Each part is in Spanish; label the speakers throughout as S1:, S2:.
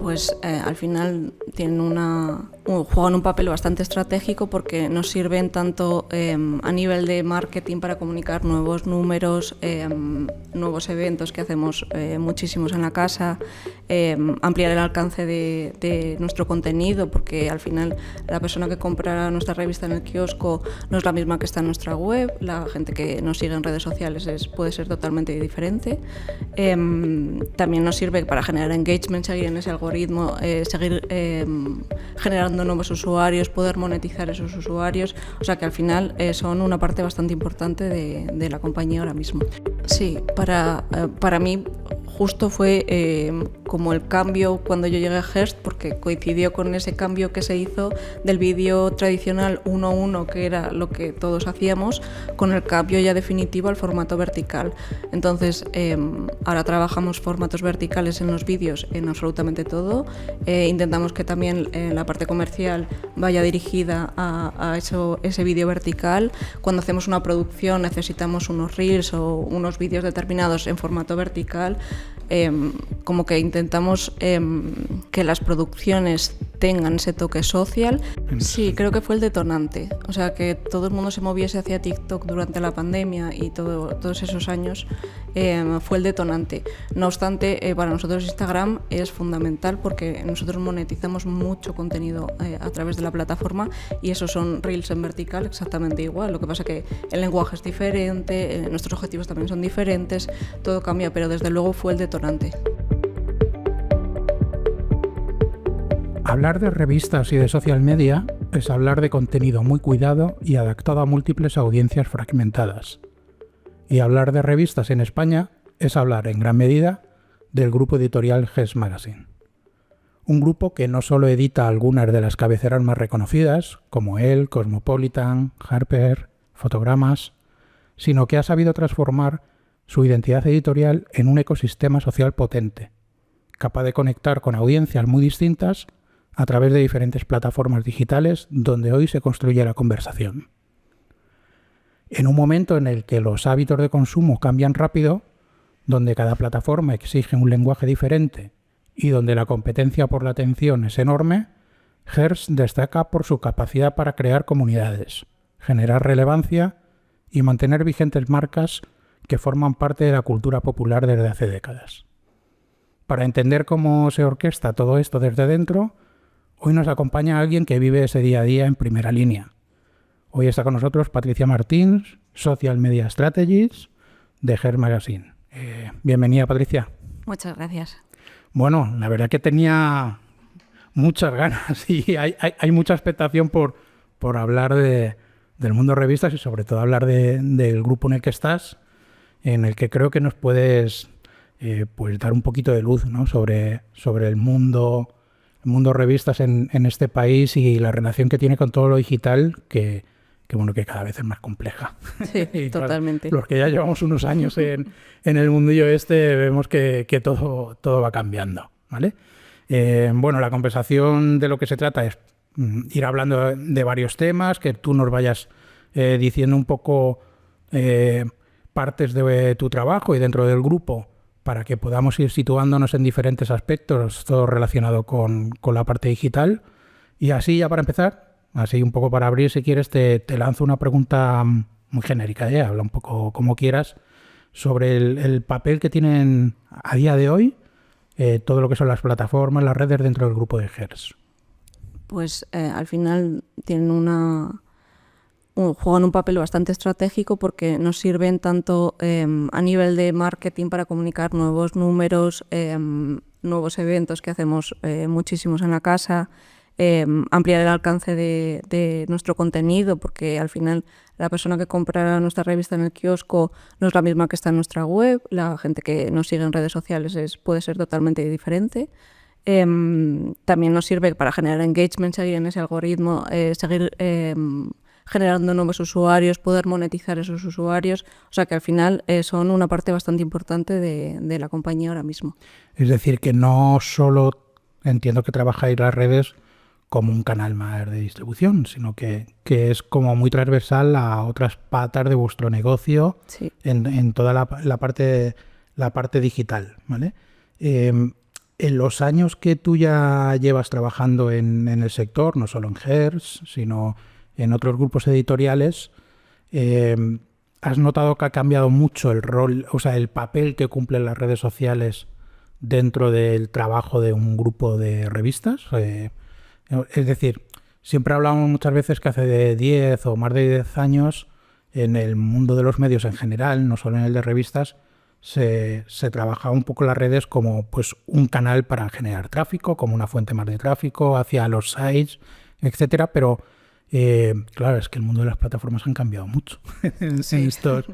S1: Pues al final juegan un papel bastante estratégico porque nos sirven tanto a nivel de marketing para comunicar nuevos números, nuevos eventos que hacemos muchísimos en la casa, ampliar el alcance de nuestro contenido, porque al final la persona que compra nuestra revista en el kiosco no es la misma que está en nuestra web, la gente que nos sigue en redes sociales puede ser totalmente diferente. También nos sirve para generar engagement, seguir en ese algoritmo, seguir generando nuevos usuarios, poder monetizar esos usuarios, o sea que al final son una parte bastante importante de la compañía ahora mismo. Sí, para mí justo fue como el cambio cuando yo llegué a Hearst, porque coincidió con ese cambio que se hizo del vídeo tradicional 1:1, que era lo que todos hacíamos, con el cambio ya definitivo al formato vertical. Entonces ahora trabajamos formatos verticales en los vídeos en absolutamente todo. Intentamos que también la parte comercial vaya dirigida a ese vídeo vertical. Cuando hacemos una producción necesitamos unos reels o unos vídeos determinados en formato vertical. Como que intentamos que las producciones tengan ese toque social. Sí, creo que fue el detonante. O sea, que todo el mundo se moviese hacia TikTok durante la pandemia y todos esos años fue el detonante. No obstante, para nosotros Instagram es fundamental porque nosotros monetizamos mucho contenido a través de la plataforma y esos son reels en vertical exactamente igual. Lo que pasa es que el lenguaje es diferente, nuestros objetivos también son diferentes, todo cambia, pero desde luego fue el detonante.
S2: Hablar de revistas y de social media es hablar de contenido muy cuidado y adaptado a múltiples audiencias fragmentadas. Y hablar de revistas en España es hablar en gran medida del grupo editorial Hearst Magazine. Un grupo que no solo edita algunas de las cabeceras más reconocidas, como Elle, Cosmopolitan, Harper, Fotogramas, sino que ha sabido transformar su identidad editorial en un ecosistema social potente, capaz de conectar con audiencias muy distintas a través de diferentes plataformas digitales donde hoy se construye la conversación. En un momento en el que los hábitos de consumo cambian rápido, donde cada plataforma exige un lenguaje diferente y donde la competencia por la atención es enorme, Hearst destaca por su capacidad para crear comunidades, generar relevancia y mantener vigentes marcas que forman parte de la cultura popular desde hace décadas. Para entender cómo se orquesta todo esto desde dentro, hoy nos acompaña alguien que vive ese día a día en primera línea. Hoy está con nosotros Patricia Martins, Social Media Strategist de Hearst Magazine. Bienvenida, Patricia.
S1: Muchas gracias.
S2: Bueno, la verdad que tenía muchas ganas y hay mucha expectación por hablar del mundo de revistas y sobre todo hablar del grupo en el que estás, en el que creo que nos puedes pues dar un poquito de luz, ¿no? sobre el mundo revistas en este país y la relación que tiene con todo lo digital, que cada vez es más compleja.
S1: Sí, totalmente.
S2: Los que ya llevamos unos años en el mundillo vemos que todo va cambiando, ¿vale? Bueno, la conversación de lo que se trata es ir hablando de varios temas, que tú nos vayas diciendo un poco partes de tu trabajo y dentro del grupo, para que podamos ir situándonos en diferentes aspectos, todo relacionado con la parte digital. Y así ya para empezar, así un poco para abrir, si quieres, te lanzo una pregunta muy genérica, habla un poco como quieras, sobre el papel que tienen a día de hoy todo lo que son las plataformas, las redes dentro del grupo de Hearst.
S1: Pues al final tienen juegan un papel bastante estratégico porque nos sirven tanto a nivel de marketing para comunicar nuevos números, nuevos eventos que hacemos muchísimos en la casa, ampliar el alcance de nuestro contenido, porque al final la persona que compra nuestra revista en el kiosco no es la misma que está en nuestra web, la gente que nos sigue en redes sociales puede ser totalmente diferente. También nos sirve para generar engagement, seguir en ese algoritmo, seguir generando nuevos usuarios, poder monetizar esos usuarios, o sea que al final son una parte bastante importante de la compañía ahora mismo.
S2: Es decir, que no solo entiendo que trabajáis las redes como un canal más de distribución, sino que es como muy transversal a otras patas de vuestro negocio, sí, en toda la parte digital, ¿vale? En los años que tú ya llevas trabajando en el sector, no solo en Hertz, sino en otros grupos editoriales, ¿has notado que ha cambiado mucho el rol, o sea, el papel que cumplen las redes sociales dentro del trabajo de un grupo de revistas? Es decir, siempre hablamos muchas veces que hace de 10 o más de 10 años, en el mundo de los medios en general, no solo en el de revistas, se trabajaba un poco las redes como pues un canal para generar tráfico, como una fuente más de tráfico hacia los sites, etcétera, pero claro, es que el mundo de las plataformas han cambiado mucho en estos.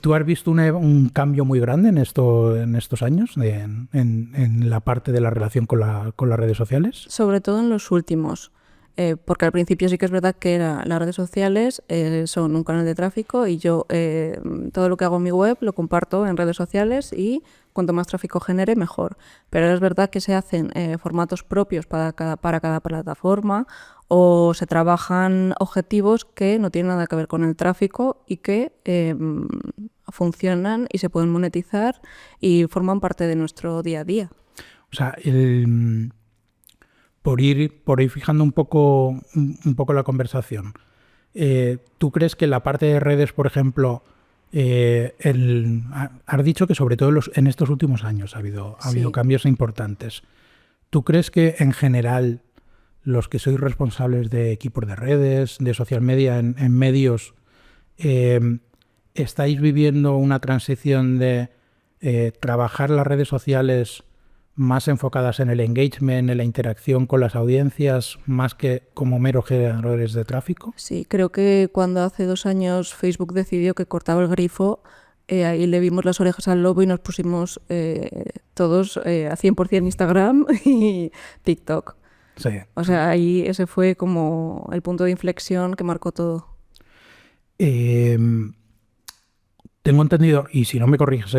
S2: ¿Tú has visto un cambio muy grande en estos años en la parte de la relación con las redes sociales?
S1: Sobre todo en los últimos. Porque al principio sí que es verdad que las redes sociales son un canal de tráfico y yo todo lo que hago en mi web lo comparto en redes sociales y cuanto más tráfico genere, mejor. Pero es verdad que se hacen formatos propios para cada plataforma o se trabajan objetivos que no tienen nada que ver con el tráfico y que funcionan y se pueden monetizar y forman parte de nuestro día a día.
S2: O sea, por ir fijando un poco la conversación, ¿tú crees que la parte de redes, por ejemplo, has dicho que sobre todo en estos últimos años ha habido cambios importantes? ¿Tú crees que en general los que sois responsables de equipos de redes, de social media en medios, estáis viviendo una transición de trabajar las redes sociales más enfocadas en el engagement, en la interacción con las audiencias, más que como meros generadores de tráfico?
S1: Sí, creo que cuando hace 2 años Facebook decidió que cortaba el grifo, ahí le vimos las orejas al lobo y nos pusimos todos a 100% Instagram y TikTok.
S2: Sí.
S1: O sea, ahí ese fue como el punto de inflexión que marcó todo.
S2: Tengo entendido, y si no me corriges,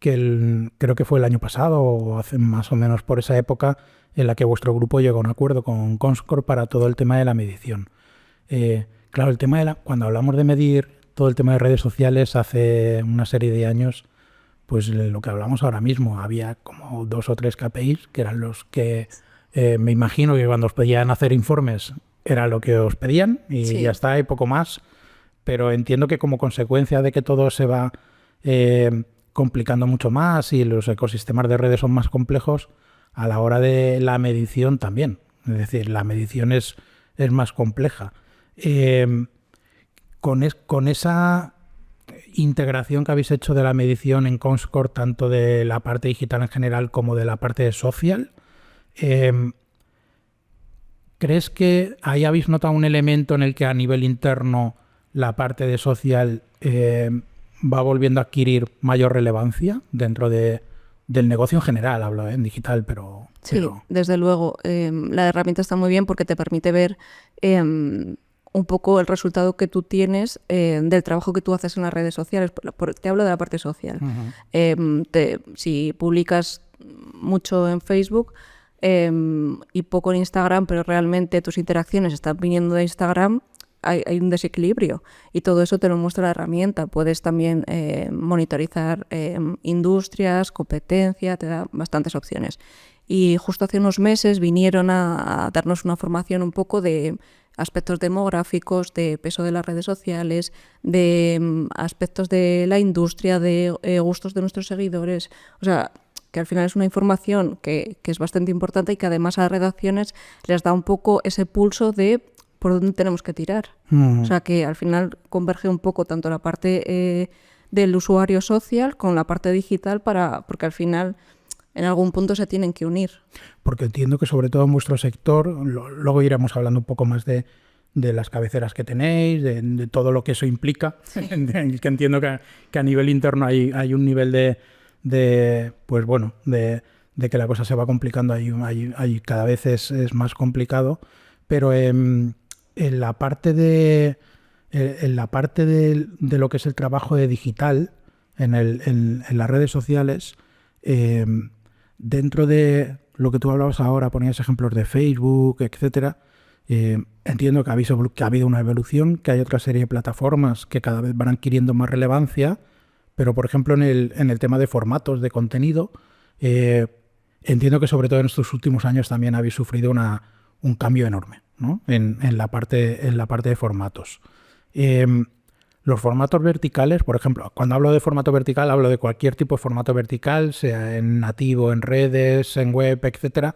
S2: creo que fue el año pasado o hace más o menos por esa época en la que vuestro grupo llegó a un acuerdo con Comscore para todo el tema de la medición. Claro, el tema cuando hablamos de medir todo el tema de redes sociales hace una serie de años, pues lo que hablamos ahora mismo, había como 2 o 3 KPIs que eran los que me imagino que cuando os pedían hacer informes era lo que os pedían y
S1: Sí.
S2: ya está, y poco más, pero entiendo que como consecuencia de que todo se va complicando mucho más y los ecosistemas de redes son más complejos, a la hora de la medición también. Es decir, la medición es más compleja. Con esa integración que habéis hecho de la medición en Comscore, tanto de la parte digital en general como de la parte social, ¿crees que ahí habéis notado un elemento en el que a nivel interno la parte de social va volviendo a adquirir mayor relevancia dentro del negocio en general? Hablo en digital, pero...
S1: Sí, desde luego. La herramienta está muy bien porque te permite ver un poco el resultado que tú tienes del trabajo que tú haces en las redes sociales. Te hablo de la parte social. Uh-huh. Si publicas mucho en Facebook y poco en Instagram, pero realmente tus interacciones están viniendo de Instagram, hay un desequilibrio y todo eso te lo muestra la herramienta. Puedes también monitorizar industrias, competencia, te da bastantes opciones. Y justo hace unos meses vinieron a darnos una formación un poco de aspectos demográficos, de peso de las redes sociales, de aspectos de la industria, de gustos de nuestros seguidores. O sea, que al final es una información que es bastante importante y que además a las redacciones les da un poco ese pulso de por dónde tenemos que tirar. O sea, que al final converge un poco tanto la parte del usuario social con la parte digital porque al final en algún punto se tienen que unir.
S2: Porque entiendo que sobre todo en vuestro sector, luego iremos hablando un poco más de las cabeceras que tenéis, de todo lo que eso implica, sí. Que entiendo que a nivel interno hay un nivel de que la cosa se va complicando, hay cada vez es más complicado, pero en la parte de lo que es el trabajo de digital en las redes sociales, dentro de lo que tú hablabas ahora, ponías ejemplos de Facebook, etcétera, entiendo que ha habido una evolución, que hay otra serie de plataformas que cada vez van adquiriendo más relevancia, pero por ejemplo en el tema de formatos de contenido, entiendo que sobre todo en estos últimos años también habéis sufrido un cambio enorme, ¿no? en la parte de formatos. Los formatos verticales, por ejemplo, cuando hablo de formato vertical, hablo de cualquier tipo de formato vertical, sea en nativo, en redes, en web, etcétera.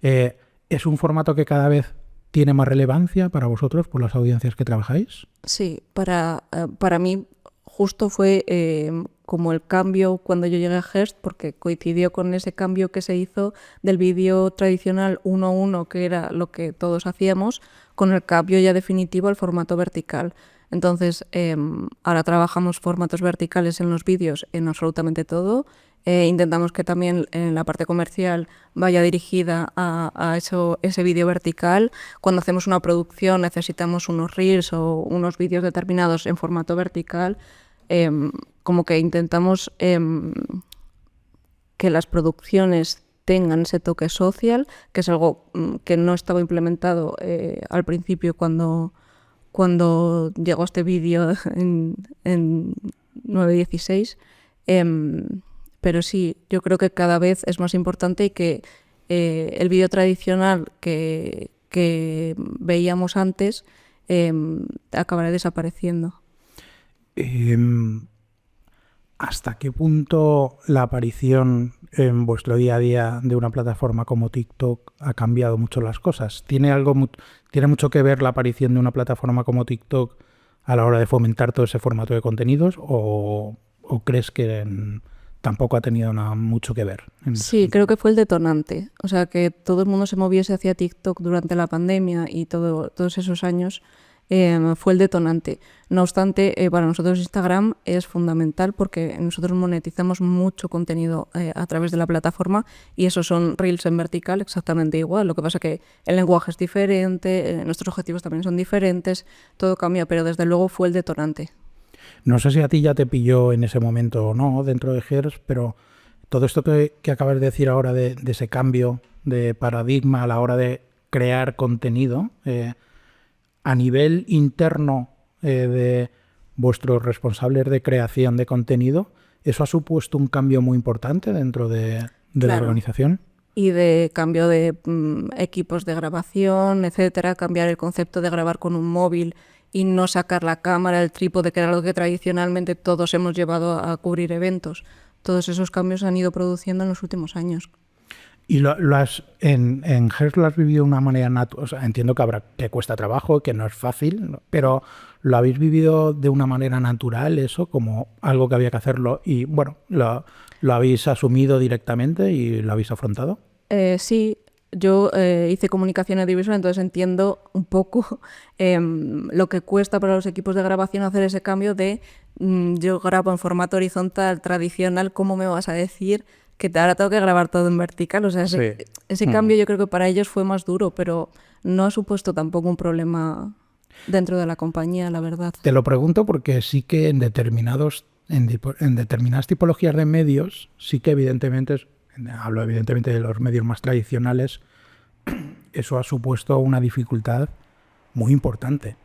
S2: ¿Es un formato que cada vez tiene más relevancia para vosotros por las audiencias que trabajáis?
S1: Sí, para mí justo fue como el cambio cuando yo llegué a Hearst, porque coincidió con ese cambio que se hizo del vídeo tradicional 1:1, que era lo que todos hacíamos, con el cambio ya definitivo al formato vertical. Entonces, ahora trabajamos formatos verticales en los vídeos en absolutamente todo. Intentamos que también en la parte comercial vaya dirigida a ese vídeo vertical. Cuando hacemos una producción necesitamos unos reels o unos vídeos determinados en formato vertical. Como que intentamos que las producciones tengan ese toque social, que es algo que no estaba implementado al principio cuando llegó este vídeo en 9.16. Pero sí, yo creo que cada vez es más importante y que el vídeo tradicional que veíamos antes acabará desapareciendo.
S2: ¿Hasta qué punto la aparición en vuestro día a día de una plataforma como TikTok ha cambiado mucho las cosas? ¿Tiene mucho que ver la aparición de una plataforma como TikTok a la hora de fomentar todo ese formato de contenidos o crees que tampoco ha tenido mucho que ver?
S1: Sí, creo que fue el detonante. O sea, que todo el mundo se moviese hacia TikTok durante la pandemia y todos esos años fue el detonante. No obstante, para nosotros Instagram es fundamental porque nosotros monetizamos mucho contenido a través de la plataforma y esos son reels en vertical exactamente igual. Lo que pasa es que el lenguaje es diferente, nuestros objetivos también son diferentes, todo cambia, pero desde luego fue el detonante.
S2: No sé si a ti ya te pilló en ese momento o no dentro de Hearst, pero todo esto que acabas de decir ahora de ese cambio de paradigma a la hora de crear contenido, a nivel interno de vuestros responsables de creación de contenido, ¿eso ha supuesto un cambio muy importante dentro de la organización?
S1: Y de cambio de equipos de grabación, etcétera, cambiar el concepto de grabar con un móvil y no sacar la cámara, el trípode, que era lo que tradicionalmente todos hemos llevado a cubrir eventos. Todos esos cambios se han ido produciendo en los últimos años.
S2: ¿Y en Hearst lo has vivido de una manera natural? O sea, entiendo que cuesta trabajo, que no es fácil, pero ¿lo habéis vivido de una manera natural eso, como algo que había que hacerlo y, bueno, lo habéis asumido directamente y lo habéis afrontado?
S1: Sí, yo hice comunicación audiovisual, entonces entiendo un poco lo que cuesta para los equipos de grabación hacer ese cambio de yo grabo en formato horizontal tradicional, ¿cómo me vas a decir que ahora tengo que grabar todo en vertical? O sea, ese cambio yo creo que para ellos fue más duro, pero no ha supuesto tampoco un problema dentro de la compañía, la verdad.
S2: Te lo pregunto porque sí que en determinadas tipologías de medios, sí que evidentemente, hablo evidentemente de los medios más tradicionales, eso ha supuesto una dificultad muy importante.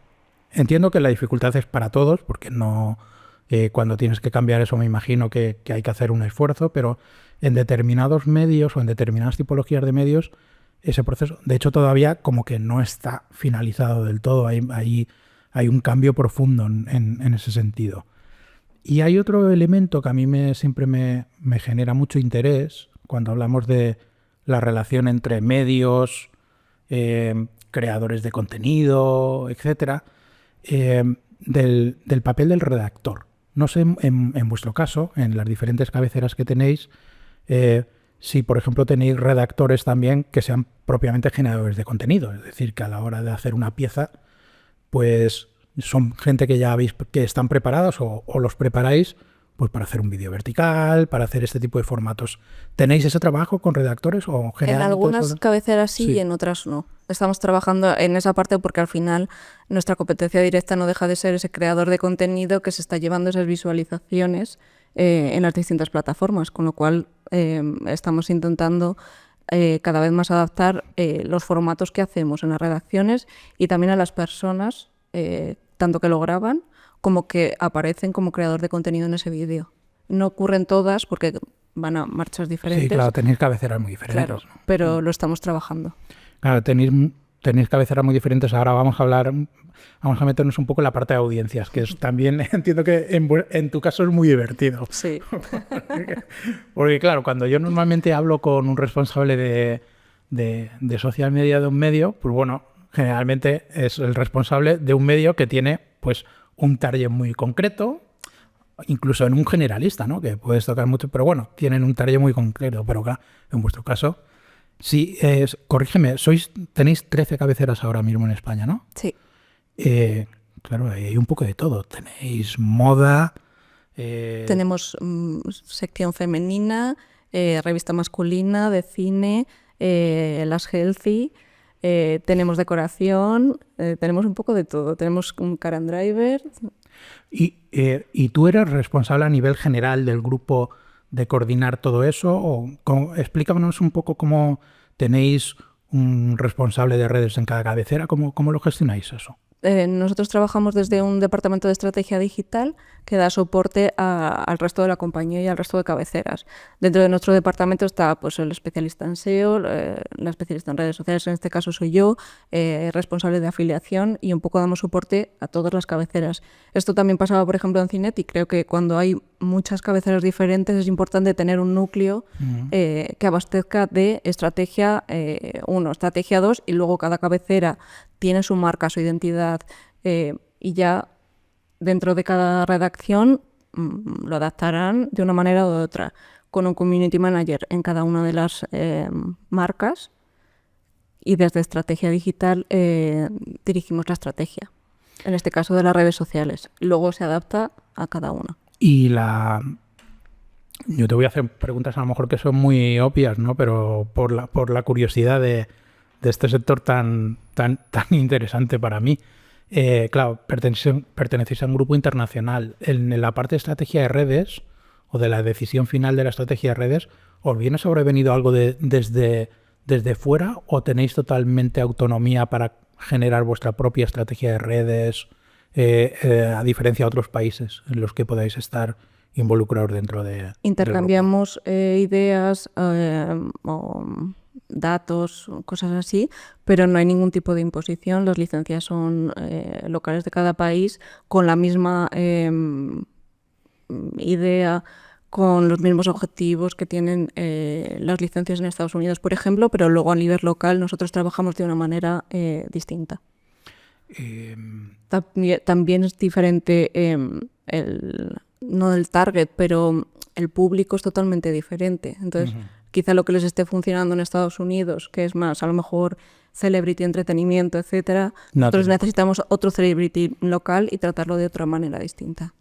S2: Entiendo que la dificultad es para todos, porque no cuando tienes que cambiar eso me imagino que hay que hacer un esfuerzo, pero en determinados medios o en determinadas tipologías de medios ese proceso, de hecho todavía como que no está finalizado del todo, hay un cambio profundo en ese sentido. Y hay otro elemento que a mí siempre me genera mucho interés cuando hablamos de la relación entre medios, creadores de contenido, etcétera, del papel del redactor. No sé, en vuestro caso, en las diferentes cabeceras que tenéis, si, por ejemplo, tenéis redactores también que sean propiamente generadores de contenido. Es decir, que a la hora de hacer una pieza, pues son gente que ya veis que están preparados o los preparáis pues para hacer un vídeo vertical, para hacer este tipo de formatos. ¿Tenéis ese trabajo con redactores o
S1: en algunas cabeceras sí y en otras no? Estamos trabajando en esa parte porque al final nuestra competencia directa no deja de ser ese creador de contenido que se está llevando esas visualizaciones en las distintas plataformas, con lo cual estamos intentando cada vez más adaptar los formatos que hacemos en las redacciones y también a las personas, tanto que lo graban como que aparecen como creador de contenido en ese vídeo. No ocurren todas porque van a marchas diferentes.
S2: Sí, claro, tenéis cabeceras muy diferentes.
S1: Claro, ¿no? Pero lo estamos trabajando.
S2: Claro, tenéis cabeceras muy diferentes. Ahora vamos a meternos un poco en la parte de audiencias, que es también, entiendo que en tu caso es muy divertido.
S1: Sí.
S2: Porque claro, cuando yo normalmente hablo con un responsable de social media de un medio, pues bueno, generalmente es el responsable de un medio que tiene pues un target muy concreto, incluso en un generalista, ¿no? Que puedes tocar mucho, pero bueno, tienen un target muy concreto. Pero claro, en vuestro caso, sí, corrígeme, tenéis 13 cabeceras ahora mismo en España, ¿no?
S1: Sí.
S2: Claro, hay un poco de todo. Tenéis moda.
S1: Tenemos sección femenina, revista masculina, de cine, las healthy, tenemos decoración, tenemos un poco de todo. Tenemos un car and driver.
S2: ¿Y tú eres responsable a nivel general del grupo de coordinar todo eso? Explícanos un poco cómo tenéis un responsable de redes en cada cabecera, ¿cómo lo gestionáis eso?
S1: Nosotros trabajamos desde un departamento de estrategia digital que da soporte al resto de la compañía y al resto de cabeceras. Dentro de nuestro departamento está pues, el especialista en SEO, la especialista en redes sociales, en este caso soy yo, responsable de afiliación, y un poco damos soporte a todas las cabeceras. Esto también pasaba, por ejemplo, en Cinet, y creo que cuando hay muchas cabeceras diferentes es importante tener un núcleo que abastezca de estrategia 1, estrategia 2, y luego cada cabecera tiene su marca, su identidad, y ya dentro de cada redacción lo adaptarán de una manera u otra, con un community manager en cada una de las marcas, y desde estrategia digital dirigimos la estrategia, en este caso de las redes sociales. Luego se adapta a cada una.
S2: Yo te voy a hacer preguntas a lo mejor que son muy obvias, ¿no? Pero por la curiosidad de este sector tan interesante para mí. Claro, pertenecéis a un grupo internacional. En la parte de estrategia de redes o de la decisión final de la estrategia de redes, ¿os viene sobrevenido algo desde fuera o tenéis totalmente autonomía para generar vuestra propia estrategia de redes, a diferencia de otros países en los que podáis estar involucrados dentro de...
S1: Intercambiamos ideas o datos, cosas así, pero no hay ningún tipo de imposición. Las licencias son locales de cada país, con la misma idea, con los mismos objetivos que tienen las licencias en Estados Unidos, por ejemplo, pero luego a nivel local nosotros trabajamos de una manera distinta. También es diferente no el target, pero el público es totalmente diferente. Entonces, quizá lo que les esté funcionando en Estados Unidos, que es más, a lo mejor, celebrity, entretenimiento, etcétera, nosotros necesitamos otro celebrity local y tratarlo de otra manera distinta.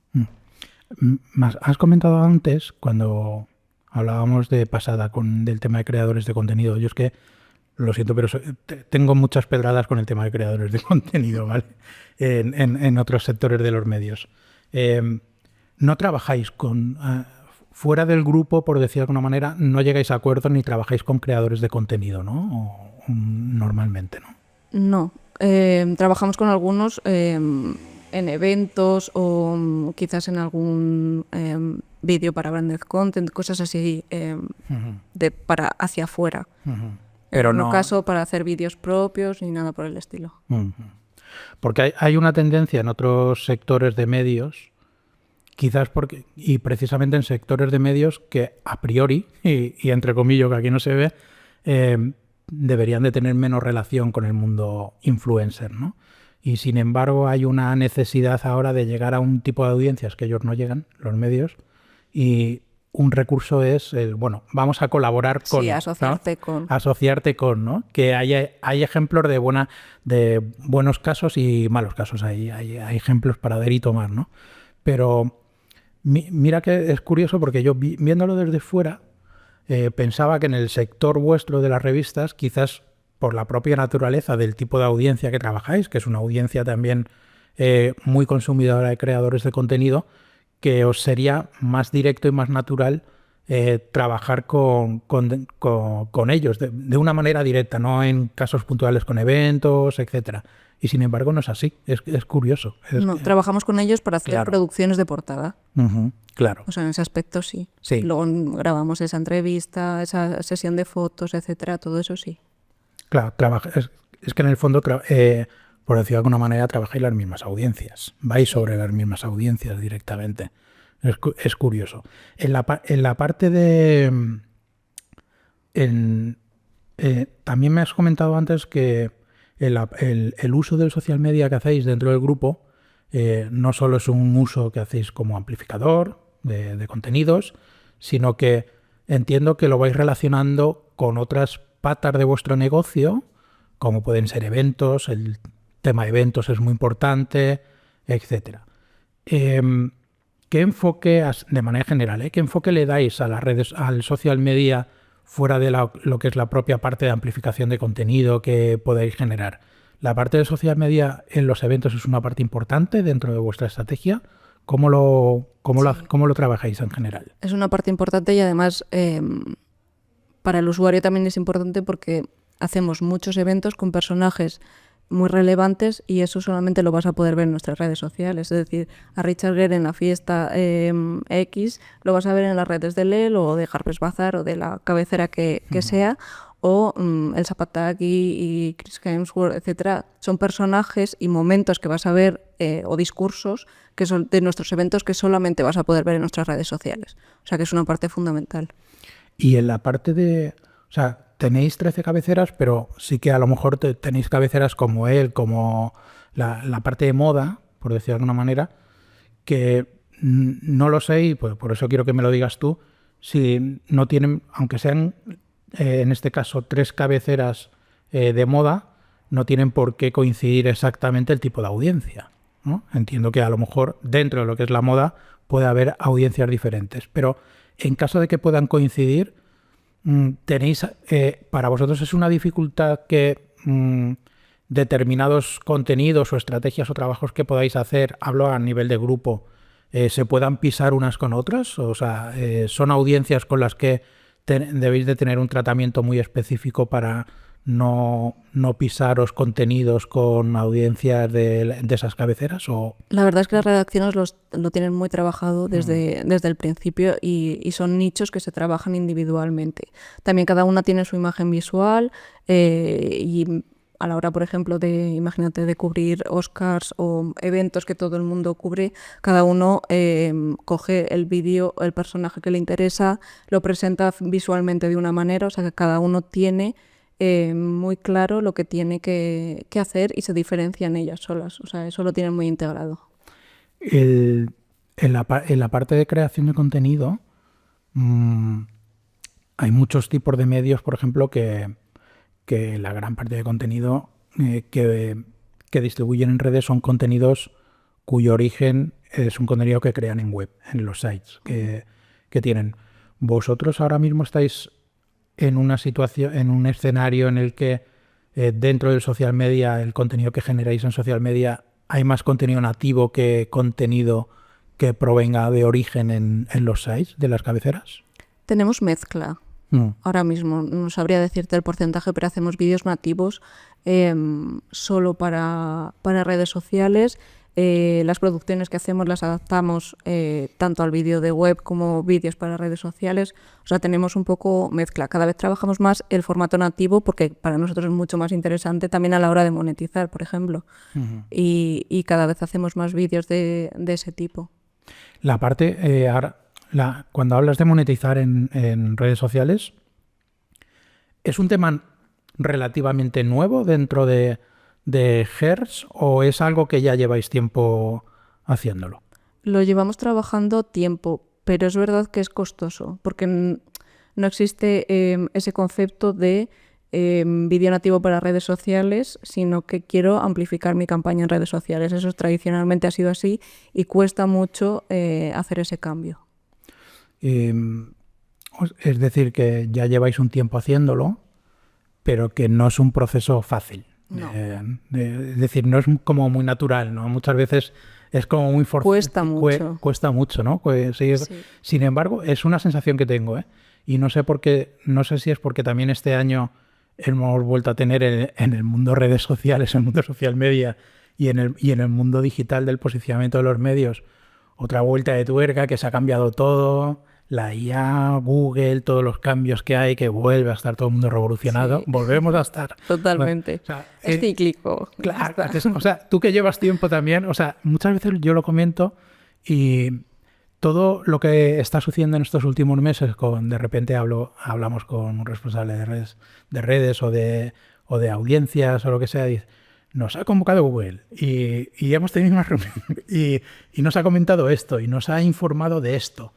S2: Has comentado antes, cuando hablábamos de pasada del tema de creadores de contenido, yo es que, lo siento, pero tengo muchas pedradas con el tema de creadores de contenido, ¿vale? En otros sectores de los medios. No trabajáis fuera del grupo, por decir de alguna manera, no llegáis a acuerdos ni trabajáis con creadores de contenido, ¿no? Normalmente, ¿no?
S1: No. Trabajamos con algunos en eventos o quizás en algún vídeo para branded content, cosas así para hacia afuera. Pero en no caso para hacer vídeos propios ni nada por el estilo.
S2: Porque hay una tendencia en otros sectores de medios, quizás y precisamente en sectores de medios que a priori, y entre comillas que aquí no se ve, deberían de tener menos relación con el mundo influencer, ¿no? Y sin embargo hay una necesidad ahora de llegar a un tipo de audiencias que ellos no llegan, los medios, y un recurso es vamos a colaborar con...
S1: Sí, asociarte, ¿no?
S2: Asociarte con, ¿no? Que hay ejemplos de buenos casos y malos casos. Hay ejemplos para ver y tomar, ¿no? Pero mira que es curioso porque yo viéndolo desde fuera pensaba que en el sector vuestro de las revistas, quizás por la propia naturaleza del tipo de audiencia que trabajáis, que es una audiencia también muy consumidora de creadores de contenido, que os sería más directo y más natural trabajar con ellos de una manera directa, no en casos puntuales con eventos, etcétera. Y sin embargo no es así, es curioso.
S1: Trabajamos con ellos para hacer producciones de portada.
S2: Claro.
S1: O sea, en ese aspecto sí. Luego grabamos esa entrevista, esa sesión de fotos, etcétera, todo eso sí.
S2: Claro, es que en el fondo, por decirlo de alguna manera, trabajáis las mismas audiencias, vais sobre las mismas audiencias directamente. Es curioso. En la parte de... también me has comentado antes que el uso del social media que hacéis dentro del grupo no solo es un uso que hacéis como amplificador de contenidos, sino que entiendo que lo vais relacionando con otras patas de vuestro negocio, como pueden ser eventos, el tema de eventos es muy importante, etcétera. ¿Qué enfoque, de manera general, qué enfoque le dais a las redes, al social media fuera de lo que es la propia parte de amplificación de contenido que podéis generar? ¿La parte de social media en los eventos es una parte importante dentro de vuestra estrategia? ¿Cómo lo trabajáis en general?
S1: Es una parte importante y además para el usuario también es importante porque hacemos muchos eventos con personajes muy relevantes y eso solamente lo vas a poder ver en nuestras redes sociales. Es decir, a Richard Gere en la fiesta X lo vas a ver en las redes de Lel o de Harper's Bazaar o de la cabecera que sea, o el Zapataki y Chris Hemsworth, etcétera. Son personajes y momentos que vas a ver o discursos que son de nuestros eventos que solamente vas a poder ver en nuestras redes sociales. O sea que es una parte fundamental.
S2: Y en la parte de... O sea, tenéis 13 cabeceras, pero sí que a lo mejor tenéis cabeceras como él, como la parte de moda, por decirlo de alguna manera, que no lo sé y pues por eso quiero que me lo digas tú, si no tienen, aunque sean en este caso 3 cabeceras de moda, no tienen por qué coincidir exactamente el tipo de audiencia, ¿no? Entiendo que a lo mejor dentro de lo que es la moda puede haber audiencias diferentes, pero en caso de que puedan coincidir, tenéis, para vosotros es una dificultad que determinados contenidos o estrategias o trabajos que podáis hacer, hablo a nivel de grupo, se puedan pisar unas con otras, o sea, son audiencias con las que debéis de tener un tratamiento muy específico para no pisaros contenidos con audiencias de esas cabeceras. ¿O?
S1: La verdad es que las redacciones lo tienen muy trabajado desde el principio y son nichos que se trabajan individualmente. También cada una tiene su imagen visual y a la hora, por ejemplo, imagínate, de cubrir Oscars o eventos que todo el mundo cubre, cada uno coge el vídeo, el personaje que le interesa, lo presenta visualmente de una manera, o sea que cada uno tiene muy claro lo que tiene que hacer y se diferencian ellas solas, o sea, eso lo tienen muy integrado.
S2: En la parte de creación de contenido hay muchos tipos de medios, por ejemplo, que la gran parte de contenido que distribuyen en redes son contenidos cuyo origen es un contenido que crean en web, en los sites que tienen. ¿Vosotros ahora mismo estáis en una situación, en un escenario en el que dentro del social media, el contenido que generáis en social media, hay más contenido nativo que contenido que provenga de origen en los sites de las cabeceras?
S1: Tenemos mezcla. Ahora mismo no sabría decirte el porcentaje, pero hacemos vídeos nativos solo para redes sociales. Las producciones que hacemos las adaptamos tanto al vídeo de web como vídeos para redes sociales. O sea, tenemos un poco mezcla. Cada vez trabajamos más el formato nativo porque para nosotros es mucho más interesante también a la hora de monetizar, por ejemplo. Y cada vez hacemos más vídeos de ese tipo.
S2: La parte... cuando hablas de monetizar en redes sociales, ¿es un tema relativamente nuevo dentro de Hertz o es algo que ya lleváis tiempo haciéndolo?
S1: Lo llevamos trabajando tiempo, pero es verdad que es costoso porque no existe ese concepto de vídeo nativo para redes sociales, sino que quiero amplificar mi campaña en redes sociales. Eso tradicionalmente ha sido así y cuesta mucho hacer ese cambio.
S2: Es decir, que ya lleváis un tiempo haciéndolo, pero que no es un proceso fácil.
S1: No.
S2: Es decir, no es como muy natural, ¿no? Muchas veces es como muy
S1: Cuesta mucho.
S2: Cuesta mucho, ¿no? Pues, sí. Sin embargo, es una sensación que tengo, ¿eh? Y no sé por qué, no sé si es porque también este año hemos vuelto a tener en el mundo redes sociales, en el mundo social media y en el mundo digital del posicionamiento de los medios, otra vuelta de tuerca que se ha cambiado todo, la IA, Google, todos los cambios que hay, que vuelve a estar todo el mundo revolucionado. Sí. Volvemos a estar.
S1: Totalmente. O sea, es cíclico.
S2: Claro. O sea, tú que llevas tiempo también, o sea, muchas veces yo lo comento y todo lo que está sucediendo en estos últimos meses, de repente hablamos con un responsable de redes o de audiencias o lo que sea, dice, nos ha convocado Google y hemos tenido una reunión y nos ha comentado esto y nos ha informado de esto.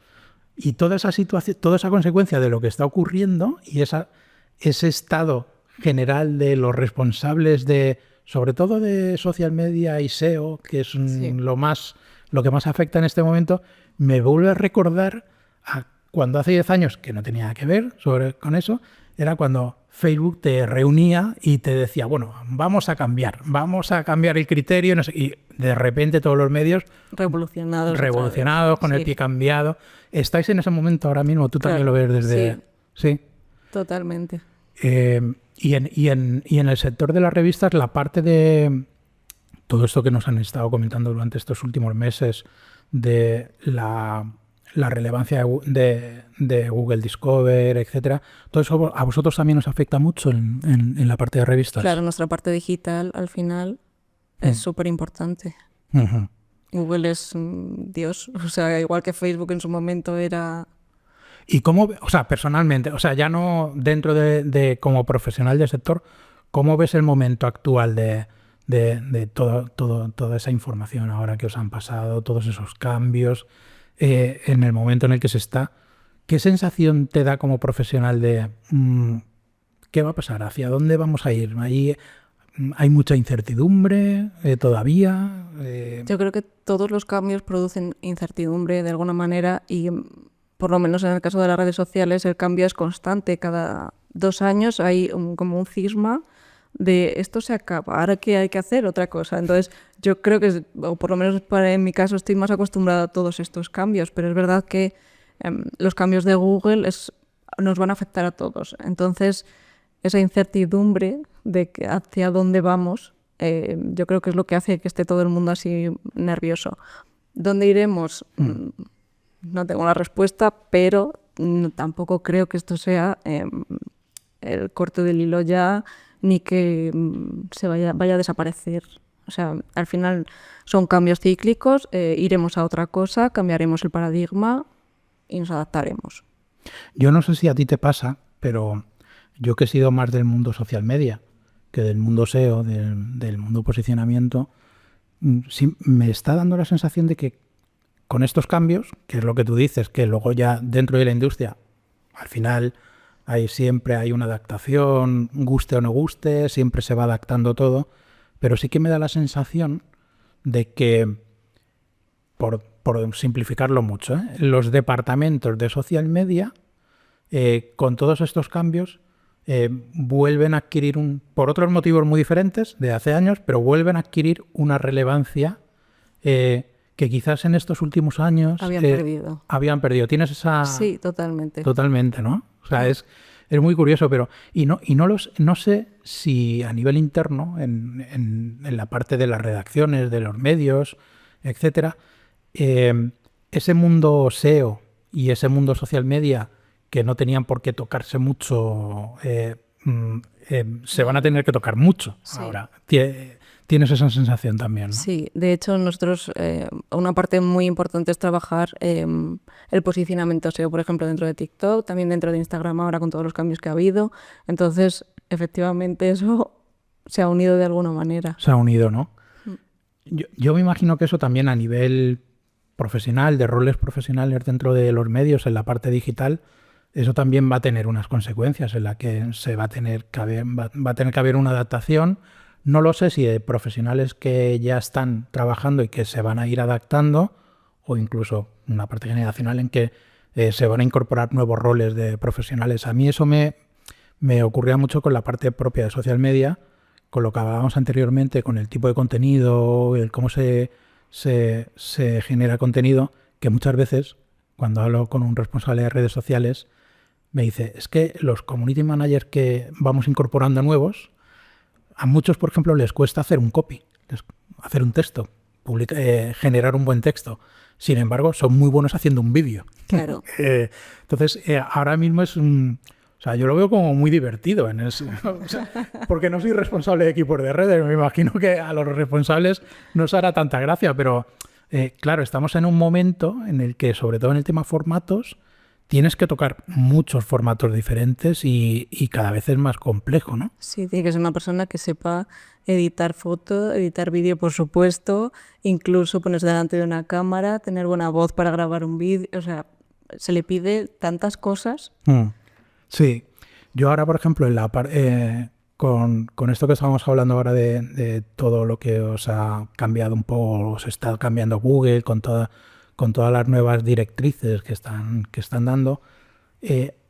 S2: Y toda esa situación, toda esa consecuencia de lo que está ocurriendo y ese estado general de los responsables sobre todo de social media y SEO, que es lo que más afecta en este momento, me vuelve a recordar a cuando hace 10 años, que no tenía nada que ver con eso, era cuando Facebook te reunía y te decía, bueno, vamos a cambiar el criterio, no sé, y de repente todos los medios revolucionados con el pie cambiado. ¿Estáis en ese momento ahora mismo? ¿Tú también lo ves desde...? Sí.
S1: Totalmente.
S2: Y en el sector de las revistas, la parte de todo esto que nos han estado comentando durante estos últimos meses de la relevancia de Google Discover, etcétera, todo eso a vosotros también os afecta mucho en la parte de revistas.
S1: Claro, nuestra parte digital al final es súper importante.
S2: Uh-huh.
S1: Google es Dios, o sea, igual que Facebook en su momento era...
S2: ¿Y cómo, o sea, personalmente, o sea, ya no dentro de como profesional del sector, cómo ves el momento actual de toda esa información ahora que os han pasado, todos esos cambios, en el momento en el que se está? ¿Qué sensación te da como profesional de qué va a pasar? ¿Hacia dónde vamos a ir? ¿Hay mucha incertidumbre todavía?
S1: Yo creo que todos los cambios producen incertidumbre de alguna manera y por lo menos en el caso de las redes sociales el cambio es constante. Cada 2 años hay como un cisma de esto se acaba, ahora qué hay que hacer, otra cosa. Entonces yo creo que, o por lo menos en mi caso, estoy más acostumbrada a todos estos cambios, pero es verdad que los cambios de Google nos van a afectar a todos. Entonces esa incertidumbre de hacia dónde vamos, yo creo que es lo que hace que esté todo el mundo así nervioso. ¿Dónde iremos? No tengo la respuesta, pero tampoco creo que esto sea el corte del hilo ya, ni que se vaya a desaparecer. O sea, al final son cambios cíclicos, iremos a otra cosa, cambiaremos el paradigma y nos adaptaremos.
S2: Yo no sé si a ti te pasa, pero yo que he sido más del mundo social media que del mundo SEO, del mundo posicionamiento, sí, me está dando la sensación de que con estos cambios, que es lo que tú dices, que luego ya dentro de la industria, al final siempre hay una adaptación, guste o no guste, siempre se va adaptando todo, pero sí que me da la sensación de que, por simplificarlo mucho, los departamentos de social media, con todos estos cambios, vuelven a adquirir, por otros motivos muy diferentes de hace años, pero vuelven a adquirir una relevancia que quizás en estos últimos años habían perdido. ¿Tienes esa...?
S1: Sí, totalmente.
S2: Totalmente, ¿no? O sea, es muy curioso, pero no sé si a nivel interno, en la parte de las redacciones, de los medios, etcétera, ese mundo SEO y ese mundo social media que no tenían por qué tocarse mucho, se van a tener que tocar mucho ahora. Tienes esa sensación también, ¿no?
S1: Sí, de hecho nosotros una parte muy importante es trabajar el posicionamiento SEO, por ejemplo, dentro de TikTok, también dentro de Instagram ahora con todos los cambios que ha habido. Entonces, efectivamente, eso se ha unido de alguna manera.
S2: Se ha unido, ¿no? Yo me imagino que eso también a nivel profesional, de roles profesionales dentro de los medios, en la parte digital, eso también va a tener unas consecuencias en las que va a tener que haber una adaptación. No lo sé si de profesionales que ya están trabajando y que se van a ir adaptando, o incluso una parte generacional en que se van a incorporar nuevos roles de profesionales. A mí eso me ocurría mucho con la parte propia de social media, con lo que hablábamos anteriormente, con el tipo de contenido, el cómo se se genera contenido que muchas veces, cuando hablo con un responsable de redes sociales, me dice, es que los community managers que vamos incorporando nuevos, a muchos, por ejemplo, les cuesta hacer un copy, hacer un texto, generar un buen texto. Sin embargo, son muy buenos haciendo un vídeo.
S1: Claro.
S2: Entonces, ahora mismo es un... O sea, yo lo veo como muy divertido, porque no soy responsable de equipos de redes. Me imagino que a los responsables no os hará tanta gracia, pero claro, estamos en un momento en el que, sobre todo en el tema formatos, tienes que tocar muchos formatos diferentes y cada vez es más complejo, ¿no?
S1: Sí, tiene que ser una persona que sepa editar foto, editar vídeo, por supuesto, incluso ponerse delante de una cámara, tener buena voz para grabar un vídeo, o sea, se le pide tantas cosas.
S2: Sí, yo ahora, por ejemplo, con esto que estábamos hablando ahora de todo lo que os ha cambiado un poco, os está cambiando Google con todas las nuevas directrices que están dando,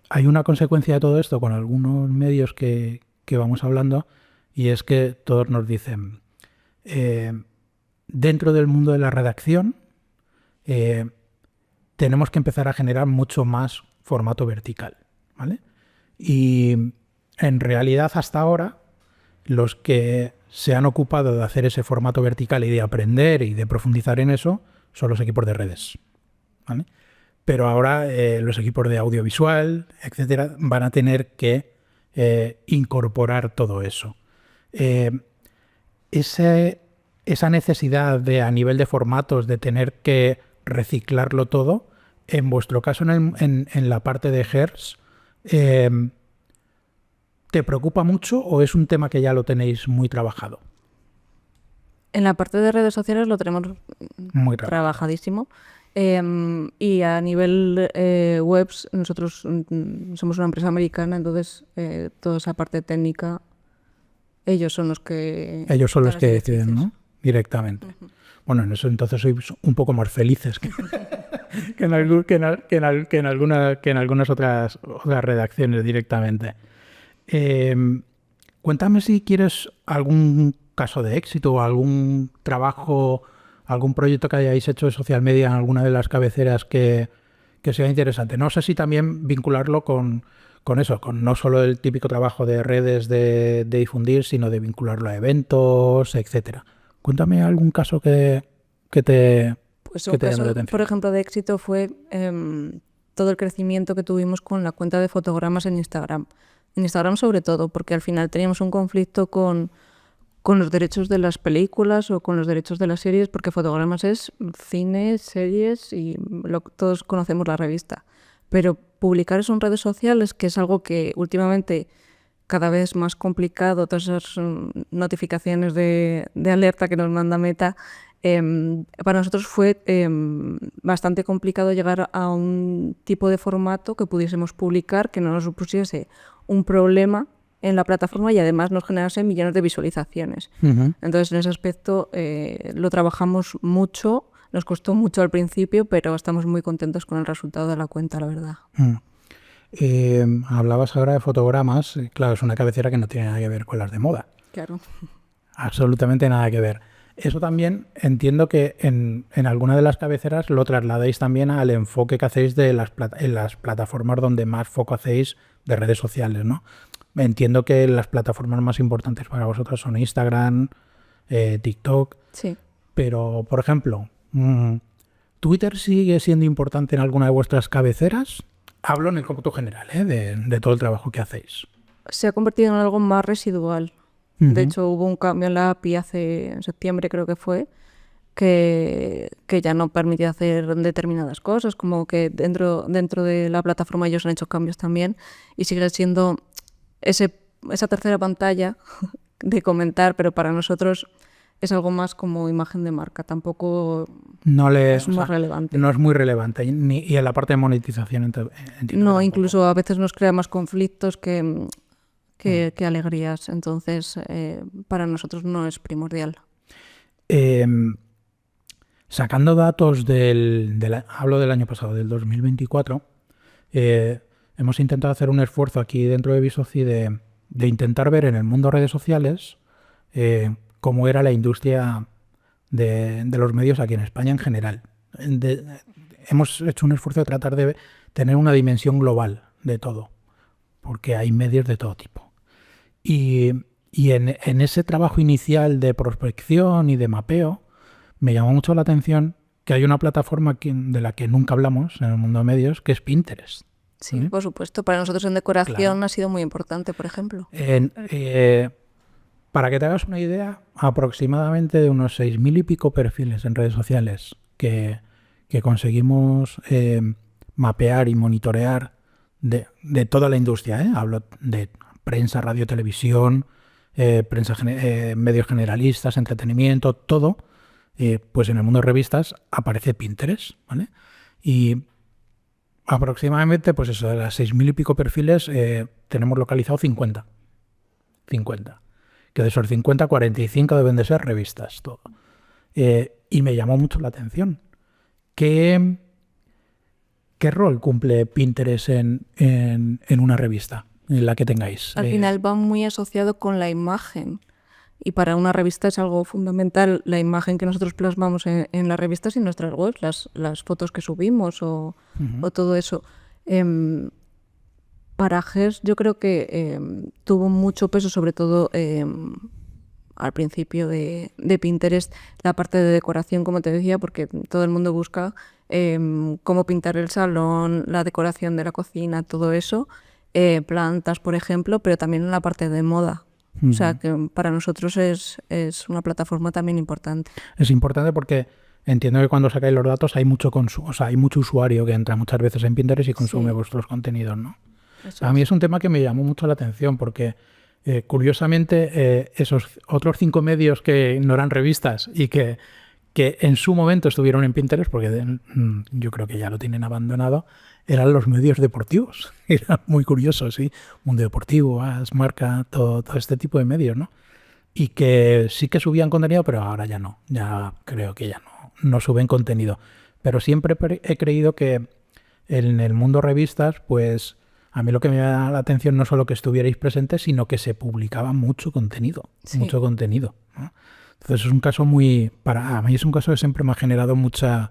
S2: hay una consecuencia de todo esto con algunos medios que vamos hablando, y es que todos nos dicen, dentro del mundo de la redacción, tenemos que empezar a generar mucho más formato vertical, ¿vale? Y en realidad hasta ahora los que se han ocupado de hacer ese formato vertical y de aprender y de profundizar en eso son los equipos de redes, ¿vale? Pero ahora los equipos de audiovisual, etcétera, van a tener que incorporar todo eso. Esa necesidad de, a nivel de formatos, de tener que reciclarlo todo, en vuestro caso en la parte de Hertz, ¿te preocupa mucho o es un tema que ya lo tenéis muy trabajado?
S1: En la parte de redes sociales lo tenemos
S2: muy
S1: trabajadísimo. Y a nivel webs, nosotros somos una empresa americana, entonces toda esa parte técnica, ellos son los que
S2: deciden, ¿no? Directamente. Uh-huh. Bueno, en eso entonces sois un poco más felices que en algunas otras redacciones directamente. Cuéntame si quieres algún caso de éxito o algún trabajo, algún proyecto que hayáis hecho de social media en alguna de las cabeceras que sea interesante. No sé si también vincularlo con eso, con no solo el típico trabajo de redes de difundir, sino de vincularlo a eventos, etcétera. Cuéntame algún caso que te llame la atención.
S1: Por ejemplo, de éxito fue todo el crecimiento que tuvimos con la cuenta de fotogramas en Instagram. En Instagram sobre todo, porque al final teníamos un conflicto con los derechos de las películas o con los derechos de las series, porque fotogramas es cine, series y todos conocemos la revista. Pero publicar eso en redes sociales, que es algo que últimamente cada vez más complicado, todas esas notificaciones de alerta que nos manda Meta, para nosotros fue bastante complicado llegar a un tipo de formato que pudiésemos publicar que no nos supusiese un problema en la plataforma y además nos generase millones de visualizaciones. Uh-huh. Entonces, en ese aspecto lo trabajamos mucho, nos costó mucho al principio, pero estamos muy contentos con el resultado de la cuenta, la verdad.
S2: Hablabas ahora de fotogramas. Claro, es una cabecera que no tiene nada que ver con las de moda.
S1: Claro.
S2: Absolutamente nada que ver. Eso también entiendo que en alguna de las cabeceras lo trasladáis también al enfoque que hacéis en las plataformas donde más foco hacéis de redes sociales, ¿no? Entiendo que las plataformas más importantes para vosotros son Instagram, TikTok.
S1: Sí.
S2: Pero, por ejemplo, ¿Twitter sigue siendo importante en alguna de vuestras cabeceras? Hablo en el cómputo general, de todo el trabajo que hacéis.
S1: Se ha convertido en algo más residual. Uh-huh. De hecho, hubo un cambio en la API en septiembre, creo que fue, que ya no permitía hacer determinadas cosas, como que dentro de la plataforma ellos han hecho cambios también y sigue siendo esa tercera pantalla de comentar, pero para nosotros es algo más como imagen de marca, tampoco es más relevante.
S2: No es muy relevante, y en la parte de monetización
S1: no, incluso a veces nos crea más conflictos que alegrías, entonces para nosotros no es primordial.
S2: Sacando datos hablo del año pasado, del 2024, hemos intentado hacer un esfuerzo aquí dentro de Bisoci de intentar ver en el mundo de redes sociales cómo era la industria de los medios aquí en España en general. Hemos hecho un esfuerzo de tratar de tener una dimensión global de todo, porque hay medios de todo tipo. Y en ese trabajo inicial de prospección y de mapeo, me llamó mucho la atención que hay una plataforma de la que nunca hablamos en el mundo de medios, que es Pinterest.
S1: Sí, por supuesto. Para nosotros en decoración
S2: Claro.
S1: ha sido muy importante, por ejemplo.
S2: Para que te hagas una idea, aproximadamente de unos 6.000 y pico perfiles en redes sociales que conseguimos mapear y monitorear de toda la industria. Hablo de prensa, radio, televisión, medios generalistas, entretenimiento, todo. Pues en el mundo de revistas aparece Pinterest, ¿vale? Y aproximadamente, pues eso, de las 6.000 y pico perfiles tenemos localizado 50. Que de esos 50, 45 deben de ser revistas, todo. Y me llamó mucho la atención. ¿Qué rol cumple Pinterest en una revista, en la que tengáis?
S1: Al final va muy asociado con la imagen. Y para una revista es algo fundamental la imagen que nosotros plasmamos en las revistas y en nuestras webs, las fotos que subimos o todo eso. Para GES yo creo que tuvo mucho peso, sobre todo al principio de Pinterest, la parte de decoración, como te decía, porque todo el mundo busca cómo pintar el salón, la decoración de la cocina, todo eso, plantas, por ejemplo, pero también en la parte de moda. O sea, que para nosotros es una plataforma también importante.
S2: Es importante porque entiendo que cuando sacáis los datos hay mucho consumo, o sea, hay mucho usuario que entra muchas veces en Pinterest y consume vuestros contenidos, ¿no? A mí es un tema que me llamó mucho la atención porque, curiosamente, esos otros 5 medios que no eran revistas y que en su momento estuvieron en Pinterest, porque yo creo que ya lo tienen abandonado, eran los medios deportivos. Era muy curioso, sí. Mundo Deportivo, AS, Marca, todo este tipo de medios, ¿no? Y que sí que subían contenido, pero ahora ya no. Ya creo que ya no suben contenido. Pero siempre he creído que en el mundo revistas, pues a mí lo que me da la atención no solo que estuvierais presentes, sino que se publicaba mucho contenido. Sí. Mucho contenido, ¿no? Entonces es un caso para mí es un caso que siempre me ha generado mucha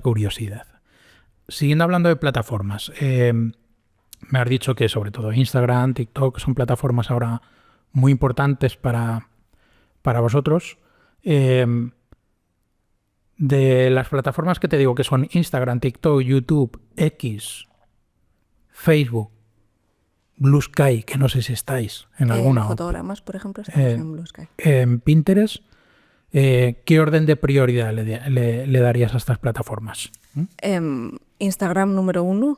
S2: curiosidad. Siguiendo hablando de plataformas, me has dicho que sobre todo Instagram, TikTok son plataformas ahora muy importantes para vosotros. De las plataformas que te digo que son Instagram, TikTok, YouTube, X, Facebook, Blue Sky, que no sé si estáis en alguna.
S1: Fotogramas, por ejemplo, estamos en Blue Sky.
S2: En Pinterest, ¿qué orden de prioridad le darías a estas plataformas?
S1: Instagram número 1.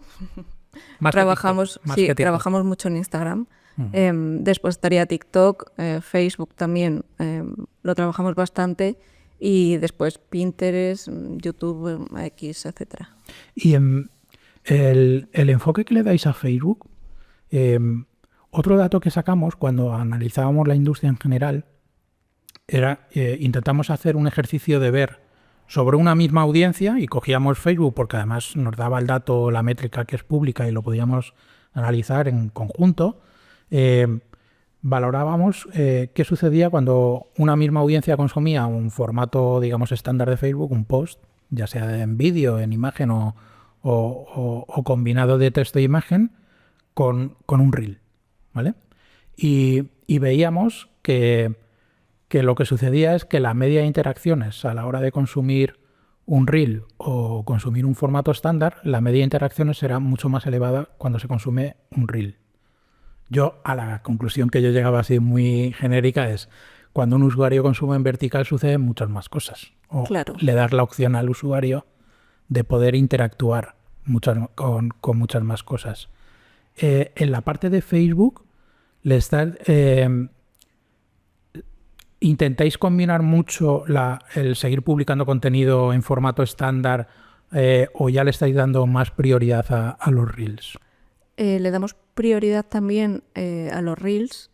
S1: Trabajamos mucho en Instagram. Después estaría TikTok, Facebook también lo trabajamos bastante, y después Pinterest, YouTube, X, etcétera.
S2: Y el enfoque que le dais a Facebook, otro dato que sacamos cuando analizábamos la industria en general era intentamos hacer un ejercicio de ver sobre una misma audiencia, y cogíamos Facebook porque además nos daba el dato, la métrica que es pública, y lo podíamos analizar en conjunto. Valorábamos qué sucedía cuando una misma audiencia consumía un formato, digamos, estándar de Facebook, un post, ya sea en vídeo, en imagen o combinado de texto e imagen, con un reel, ¿vale? Y veíamos que lo que sucedía es que la media de interacciones a la hora de consumir un reel o consumir un formato estándar, la media de interacciones será mucho más elevada cuando se consume un reel. Yo, a la conclusión que yo llegaba así muy genérica, es cuando un usuario consume en vertical suceden muchas más cosas. O claro, le das la opción al usuario de poder interactuar con muchas más cosas. En la parte de Facebook, ¿intentáis combinar mucho el seguir publicando contenido en formato estándar o ya le estáis dando más prioridad a los Reels?
S1: Le damos prioridad también a los Reels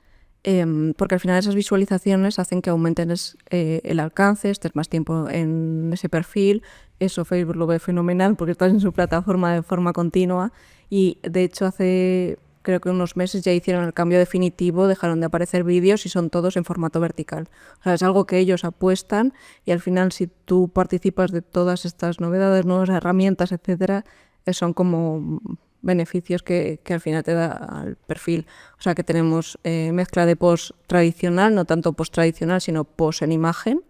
S1: porque al final esas visualizaciones hacen que aumenten el alcance, estés más tiempo en ese perfil. Eso Facebook lo ve fenomenal porque estás en su plataforma de forma continua, y de hecho hace creo que unos meses ya hicieron el cambio definitivo, dejaron de aparecer vídeos y son todos en formato vertical. O sea, es algo que ellos apuestan y al final si tú participas de todas estas novedades, nuevas herramientas, etcétera, son como beneficios que al final te da al perfil. O sea, que tenemos mezcla de post tradicional, no tanto post tradicional, sino post en imagen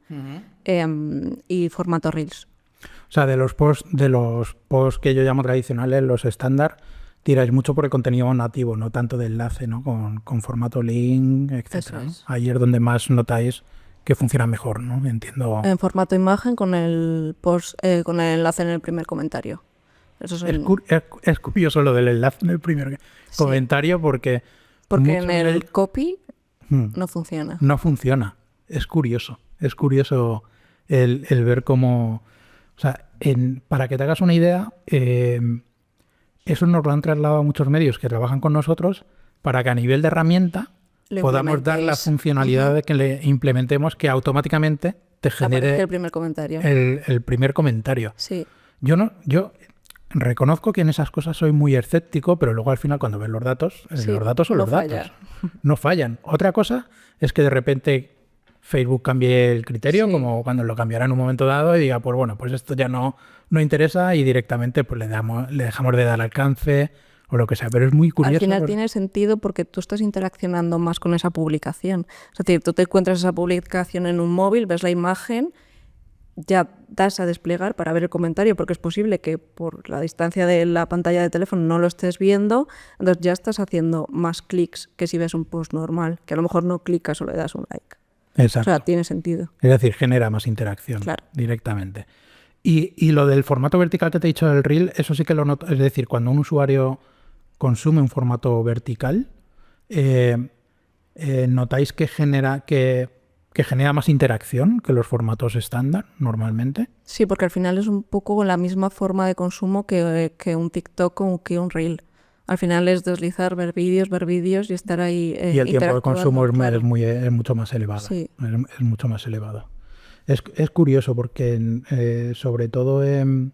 S1: y formato Reels.
S2: O sea, de los posts que yo llamo tradicionales, los estándar, tiráis mucho por el contenido nativo, no tanto de enlace, ¿no? Con formato link, etcétera, ¿no? Ahí es donde más notáis que funciona mejor, ¿no? Entiendo.
S1: En formato imagen con el post, con el enlace en el primer comentario. Eso
S2: es curioso lo del enlace en el primer comentario porque
S1: en el copy no funciona.
S2: No funciona. Es curioso el ver cómo... O sea, para que te hagas una idea, eso nos lo han trasladado a muchos medios que trabajan con nosotros para que a nivel de herramienta podamos dar la funcionalidad de que le implementemos que automáticamente te genere
S1: el primer comentario.
S2: El primer comentario.
S1: Sí.
S2: Yo reconozco que en esas cosas soy muy escéptico, pero luego al final cuando ves los datos son los datos. No fallan. Otra cosa es que de repente Facebook cambie el criterio, como cuando lo cambiará en un momento dado y diga, pues bueno, pues esto ya no interesa y directamente pues le dejamos de dar alcance o lo que sea, pero es muy curioso.
S1: Al final tiene sentido porque tú estás interaccionando más con esa publicación. Es decir, tú te encuentras esa publicación en un móvil, ves la imagen, ya das a desplegar para ver el comentario, porque es posible que por la distancia de la pantalla de teléfono no lo estés viendo, entonces ya estás haciendo más clics que si ves un post normal, que a lo mejor no clicas o le das un like.
S2: Exacto.
S1: O sea, tiene sentido.
S2: Es decir, genera más interacción directamente. Y lo del formato vertical que te he dicho del Reel, eso sí que lo noto. Es decir, cuando un usuario consume un formato vertical, ¿notáis que genera más interacción que los formatos estándar normalmente?
S1: Sí, porque al final es un poco la misma forma de consumo que un TikTok o que un Reel. Al final es deslizar, ver vídeos y estar ahí
S2: y el tiempo de consumo es mucho más elevado.
S1: Sí.
S2: Es mucho más elevado. Es curioso porque sobre todo en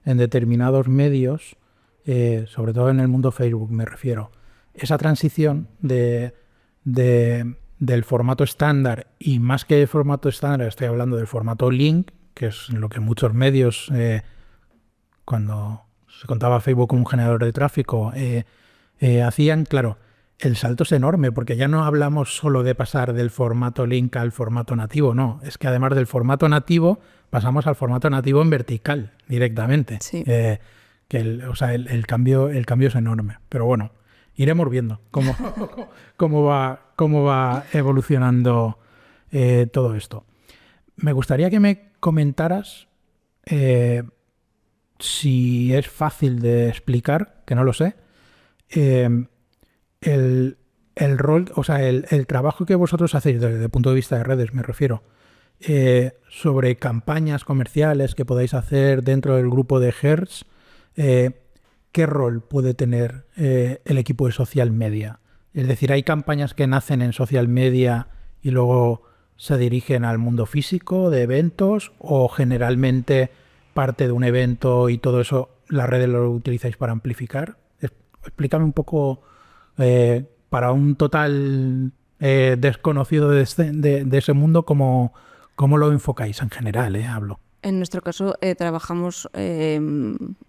S2: determinados medios, sobre todo en el mundo Facebook me refiero, esa transición del formato estándar y más que el formato estándar estoy hablando del formato link, que es lo que muchos medios cuando se contaba Facebook como un generador de tráfico, hacían, claro, el salto es enorme, porque ya no hablamos solo de pasar del formato link al formato nativo, no, es que además del formato nativo pasamos al formato nativo en vertical directamente.
S1: Sí.
S2: El cambio es enorme, pero bueno, iremos viendo cómo va evolucionando todo esto. Me gustaría que me comentaras si es fácil de explicar, que no lo sé, el rol, o sea, el trabajo que vosotros hacéis desde el punto de vista de redes, me refiero, sobre campañas comerciales que podáis hacer dentro del grupo de Hertz, ¿qué rol puede tener el equipo de social media? Es decir, ¿hay campañas que nacen en social media y luego se dirigen al mundo físico de eventos o generalmente parte de un evento y todo eso las redes lo utilizáis para amplificar? Explícame un poco para un total desconocido de ese mundo cómo lo enfocáis en general, hablo.
S1: En nuestro caso trabajamos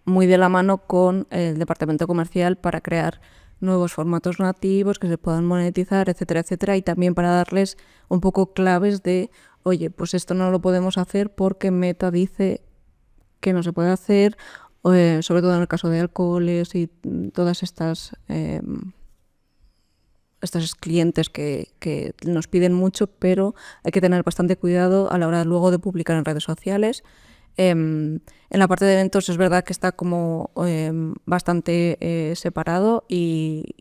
S1: muy de la mano con el departamento comercial para crear nuevos formatos nativos que se puedan monetizar, etcétera, etcétera, y también para darles un poco claves de, oye, pues esto no lo podemos hacer porque Meta dice que no se puede hacer, sobre todo en el caso de alcoholes y todas estos clientes que nos piden mucho, pero hay que tener bastante cuidado a la hora luego de publicar en redes sociales. En la parte de eventos es verdad que está como bastante separado y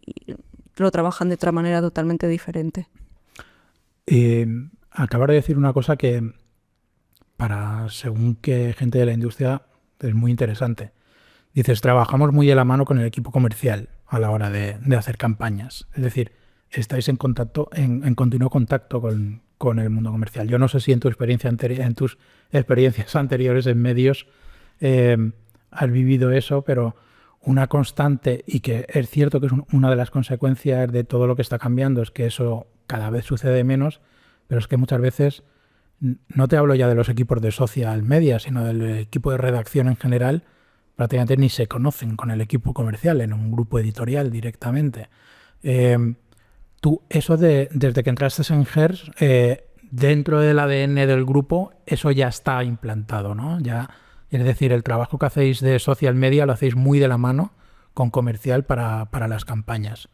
S1: lo trabajan de otra manera totalmente diferente.
S2: Acabas de decir una cosa que para según qué gente de la industria es muy interesante. Dices, trabajamos muy de la mano con el equipo comercial a la hora de hacer campañas. Es decir, estáis en contacto, en continuo contacto con el mundo comercial. Yo no sé si en tus experiencias anteriores en medios has vivido eso, pero una constante y que es cierto que es una de las consecuencias de todo lo que está cambiando, es que eso cada vez sucede menos, pero es que muchas veces, no te hablo ya de los equipos de social media, sino del equipo de redacción en general, prácticamente ni se conocen con el equipo comercial en un grupo editorial directamente. Tú, eso desde que entraste en Hertz, dentro del ADN del grupo, eso ya está implantado, ¿no? Ya, es decir, el trabajo que hacéis de social media lo hacéis muy de la mano con comercial para las campañas.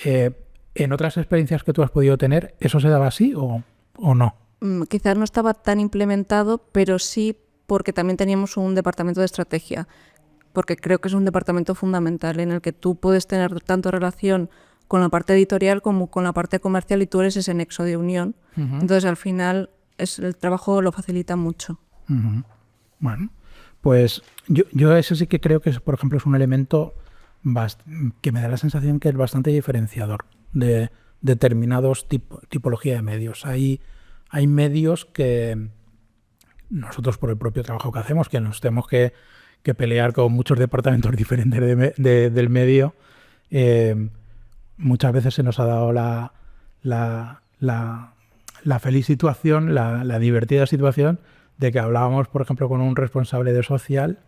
S2: ¿En otras experiencias que tú has podido tener, eso se daba así o no?
S1: Quizás no estaba tan implementado, pero sí porque también teníamos un departamento de estrategia, porque creo que es un departamento fundamental en el que tú puedes tener tanto relación con la parte editorial como con la parte comercial y tú eres ese nexo de unión. Entonces, al final, el trabajo lo facilita mucho.
S2: Bueno, pues yo eso sí que creo que, por ejemplo, es un elemento que me da la sensación que es bastante diferenciador de determinados tipología de medios. Hay medios que nosotros, por el propio trabajo que hacemos, que nos tenemos que pelear con muchos departamentos diferentes del medio, muchas veces se nos ha dado la feliz situación, la divertida situación de que hablábamos, por ejemplo, con un responsable de social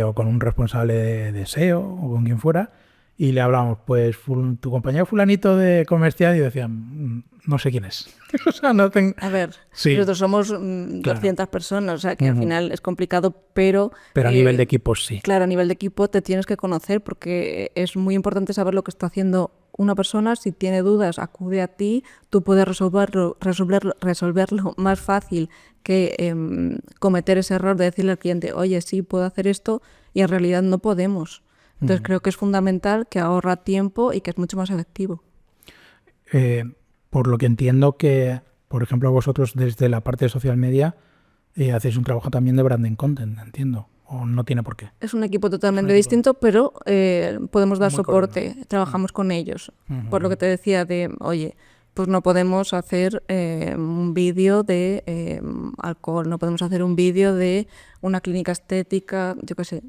S2: o con un responsable de SEO o con quien fuera, y le hablábamos, pues tu compañero fulanito de comercial, y decían, no sé quién es. O sea, no tengo...
S1: A ver,
S2: sí,
S1: nosotros somos 200 personas, o sea que al final es complicado, pero...
S2: Pero a nivel de equipos sí.
S1: Claro, a nivel de equipo te tienes que conocer porque es muy importante saber lo que está haciendo una persona. Si tiene dudas, acude a ti, tú puedes resolverlo más fácil que cometer ese error de decirle al cliente, oye, sí, puedo hacer esto, y en realidad no podemos. Entonces creo que es fundamental, que ahorra tiempo y que es mucho más efectivo.
S2: Por lo que entiendo que, por ejemplo, vosotros desde la parte de social media hacéis un trabajo también de branding content, entiendo, o no tiene por qué.
S1: Es un equipo totalmente distinto, pero podemos dar
S2: muy
S1: soporte,
S2: coordinado.
S1: Trabajamos con ellos. Por lo que te decía de, oye, pues no podemos hacer un vídeo de alcohol, no podemos hacer un vídeo de una clínica estética, yo qué sé.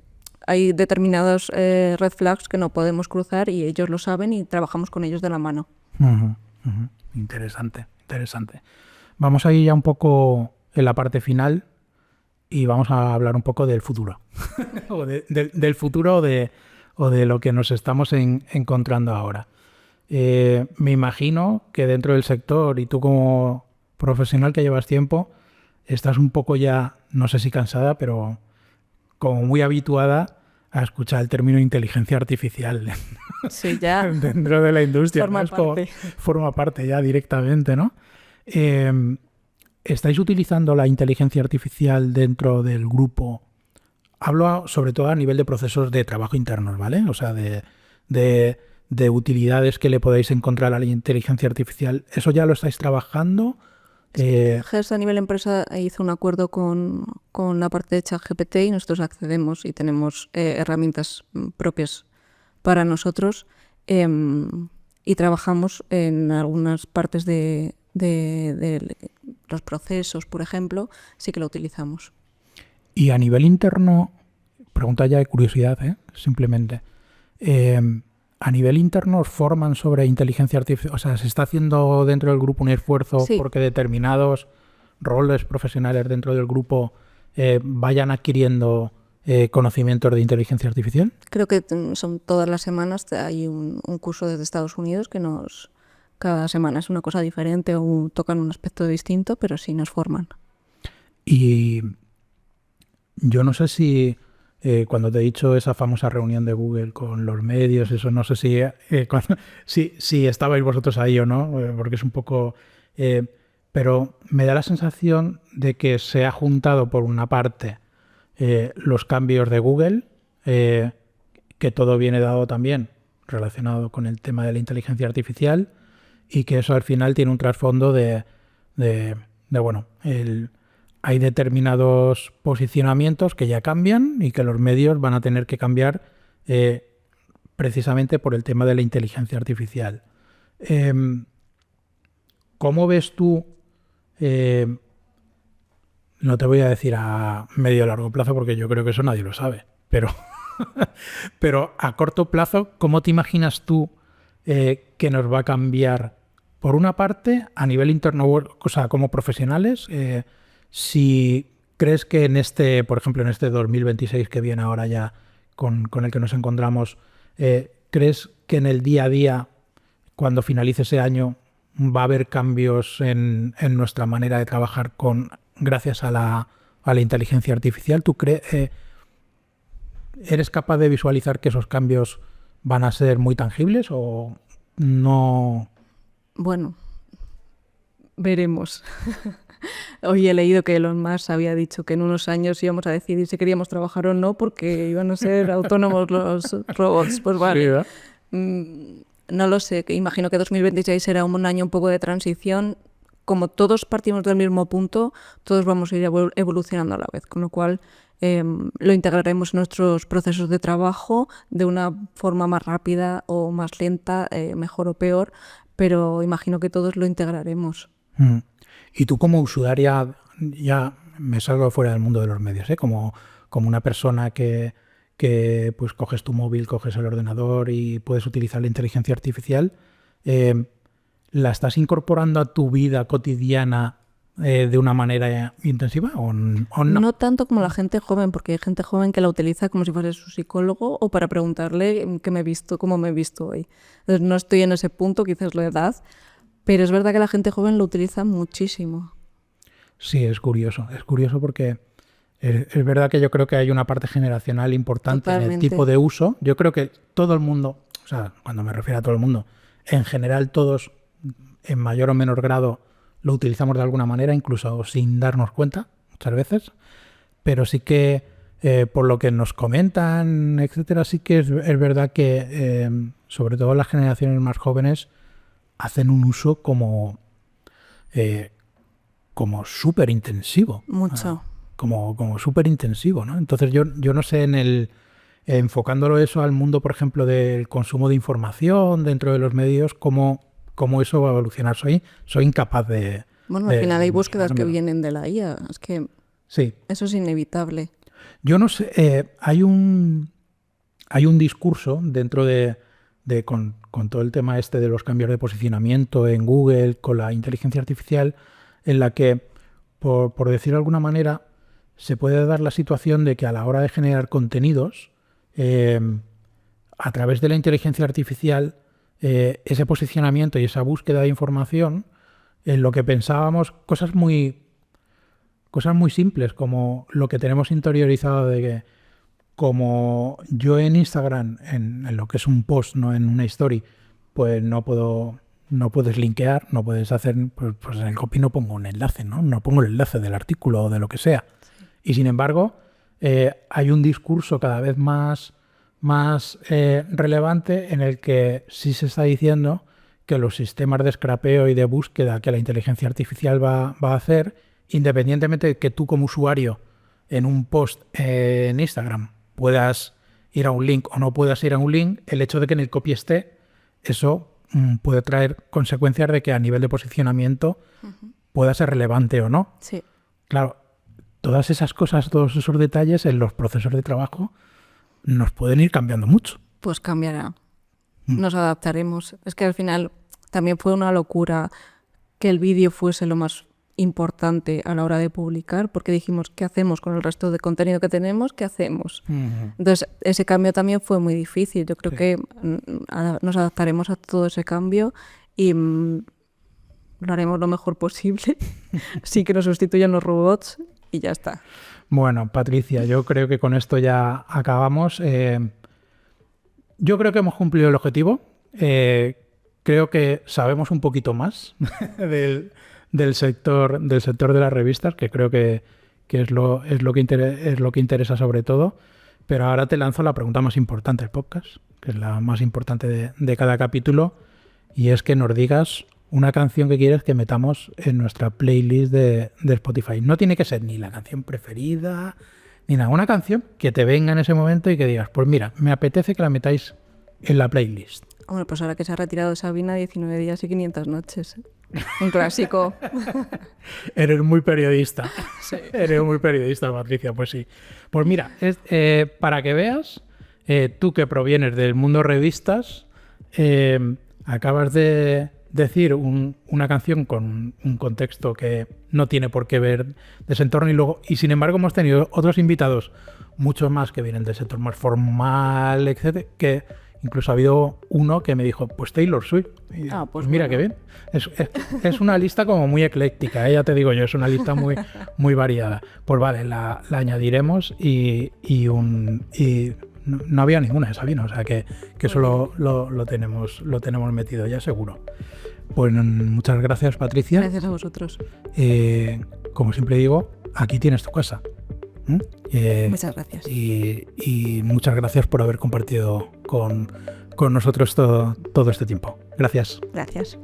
S1: Hay determinados red flags que no podemos cruzar y ellos lo saben y trabajamos con ellos de la mano.
S2: Interesante, interesante. Vamos a ir ya un poco en la parte final y vamos a hablar un poco del futuro. o del futuro o de lo que nos estamos encontrando ahora. Me imagino que dentro del sector, y tú como profesional que llevas tiempo, estás un poco ya, no sé si cansada, pero como muy habituada a escuchar el término inteligencia artificial.
S1: Sí, ya.
S2: Dentro de la industria.
S1: Forma parte.
S2: Forma parte ya directamente, ¿no? ¿Estáis utilizando la inteligencia artificial dentro del grupo? Hablo sobre todo a nivel de procesos de trabajo internos, ¿vale? O sea, de utilidades que le podéis encontrar a la inteligencia artificial. ¿Eso ya lo estáis trabajando?
S1: Hertz a nivel empresa hizo un acuerdo con la parte de ChatGPT y nosotros accedemos y tenemos herramientas propias para nosotros y trabajamos en algunas partes de los procesos, por ejemplo, sí que lo utilizamos.
S2: Y a nivel interno, pregunta ya de curiosidad, simplemente, a nivel interno os forman sobre inteligencia artificial, o sea, ¿se está haciendo dentro del grupo un esfuerzo porque determinados roles profesionales dentro del grupo vayan adquiriendo conocimientos de inteligencia artificial?
S1: Creo que son todas las semanas, hay un curso desde Estados Unidos que cada semana es una cosa diferente o tocan un aspecto distinto, pero sí nos forman.
S2: Y yo no sé si cuando te he dicho esa famosa reunión de Google con los medios, eso no sé si estabais vosotros ahí o no, porque es un poco... pero me da la sensación de que se ha juntado por una parte los cambios de Google, que todo viene dado también relacionado con el tema de la inteligencia artificial, y que eso al final tiene un trasfondo de bueno, hay determinados posicionamientos que ya cambian y que los medios van a tener que cambiar precisamente por el tema de la inteligencia artificial. ¿Cómo ves tú, no te voy a decir a medio o largo plazo porque yo creo que eso nadie lo sabe, pero Pero a corto plazo, ¿cómo te imaginas tú que nos va a cambiar, por una parte, a nivel interno, o sea, como profesionales? Si crees que en este, por ejemplo, en este 2026 que viene ahora ya, con el que nos encontramos, ¿crees que en el día a día, cuando finalice ese año, va a haber cambios en nuestra manera de trabajar gracias a la inteligencia artificial? ¿Tú eres capaz de visualizar que esos cambios van a ser muy tangibles o no?
S1: Bueno, veremos. Hoy he leído que Elon Musk había dicho que en unos años íbamos a decidir si queríamos trabajar o no porque iban a ser autónomos los robots. Pues vale. Sí, no lo sé, imagino que 2026 será un año un poco de transición. Como todos partimos del mismo punto, todos vamos a ir evolucionando a la vez, con lo cual lo integraremos en nuestros procesos de trabajo de una forma más rápida o más lenta, mejor o peor, pero imagino que todos lo integraremos.
S2: Y tú como usuaria, ya me salgo fuera del mundo de los medios, como una persona que pues coges tu móvil, coges el ordenador y puedes utilizar la inteligencia artificial, ¿la estás incorporando a tu vida cotidiana de una manera intensiva o no?
S1: No tanto como la gente joven, porque hay gente joven que la utiliza como si fuese su psicólogo o para preguntarle cómo me he visto hoy. Entonces no estoy en ese punto, quizás la edad, pero es verdad que la gente joven lo utiliza muchísimo.
S2: Sí, es curioso porque es verdad que yo creo que hay una parte generacional importante. Totalmente. En el tipo de uso. Yo creo que todo el mundo, o sea, cuando me refiero a todo el mundo, en general todos, en mayor o menor grado, lo utilizamos de alguna manera, incluso sin darnos cuenta, muchas veces. Pero sí que, por lo que nos comentan, etcétera, sí que es verdad que, sobre todo las generaciones más jóvenes, hacen un uso como súper intensivo.
S1: Mucho.
S2: Como súper intensivo, ¿no? Entonces yo no sé, enfocándolo eso al mundo, por ejemplo, del consumo de información dentro de los medios, cómo eso va a evolucionar. Soy incapaz de...
S1: Bueno, al final hay búsquedas que vienen de la IA. Es que
S2: sí.
S1: Eso es inevitable.
S2: Yo no sé, hay un discurso dentro con todo el tema de los cambios de posicionamiento en Google, con la inteligencia artificial, en la que, por decirlo de alguna manera, se puede dar la situación de que a la hora de generar contenidos, a través de la inteligencia artificial, ese posicionamiento y esa búsqueda de información, en lo que pensábamos, cosas muy simples, como lo que tenemos interiorizado de que, como yo en Instagram, en lo que es un post, no en una story, pues no puedes linkear, no puedes hacer, pues en el copy no pongo un enlace, no pongo el enlace del artículo o de lo que sea. Y sin embargo, hay un discurso cada vez más relevante en el que sí se está diciendo que los sistemas de scrapeo y de búsqueda que la inteligencia artificial va a hacer, independientemente de que tú como usuario en un post en Instagram puedas ir a un link o no puedas ir a un link, el hecho de que en el copy esté, eso puede traer consecuencias de que a nivel de posicionamiento pueda ser relevante o no.
S1: Sí.
S2: Claro, todas esas cosas, todos esos detalles en los procesos de trabajo nos pueden ir cambiando mucho.
S1: Pues cambiará. Nos adaptaremos. Es que al final también fue una locura que el vídeo fuese lo más importante a la hora de publicar, porque dijimos, ¿qué hacemos con el resto de contenido que tenemos? ¿Qué hacemos? Entonces, ese cambio también fue muy difícil. Yo creo que nos adaptaremos a todo ese cambio y lo haremos lo mejor posible. Sí, que nos sustituyan los robots y ya está.
S2: Bueno, Patricia, yo creo que con esto ya acabamos. Yo creo que hemos cumplido el objetivo. Creo que sabemos un poquito más del sector de las revistas, que creo que es lo que interesa sobre todo. Pero ahora te lanzo la pregunta más importante del podcast, que es la más importante de cada capítulo, y es que nos digas una canción que quieres que metamos en nuestra playlist de Spotify. No tiene que ser ni la canción preferida, ni nada. Una canción que te venga en ese momento y que digas, pues mira, me apetece que la metáis en la playlist.
S1: Bueno, pues ahora que se ha retirado Sabina, 19 días y 500 noches. Un clásico.
S2: Eres muy periodista.
S1: Sí.
S2: Eres muy periodista, Patricia, pues sí. Pues mira, para que veas, tú que provienes del mundo revistas, acabas de decir una canción con un contexto que no tiene por qué ver de ese entorno y sin embargo hemos tenido otros invitados, muchos más que vienen del sector más formal, etcétera, que incluso ha habido uno que me dijo, pues Taylor Swift. Y, pues mira qué bien. Es una lista como muy ecléctica, ya te digo yo, es una lista muy, muy variada. Pues vale, la añadiremos y no había ninguna de Sabina, o sea que eso lo tenemos metido ya seguro. Pues muchas gracias, Patricia.
S1: Gracias a vosotros.
S2: Como siempre digo, aquí tienes tu casa.
S1: Muchas gracias.
S2: Y muchas gracias por haber compartido con nosotros todo este tiempo. Gracias.
S1: Gracias.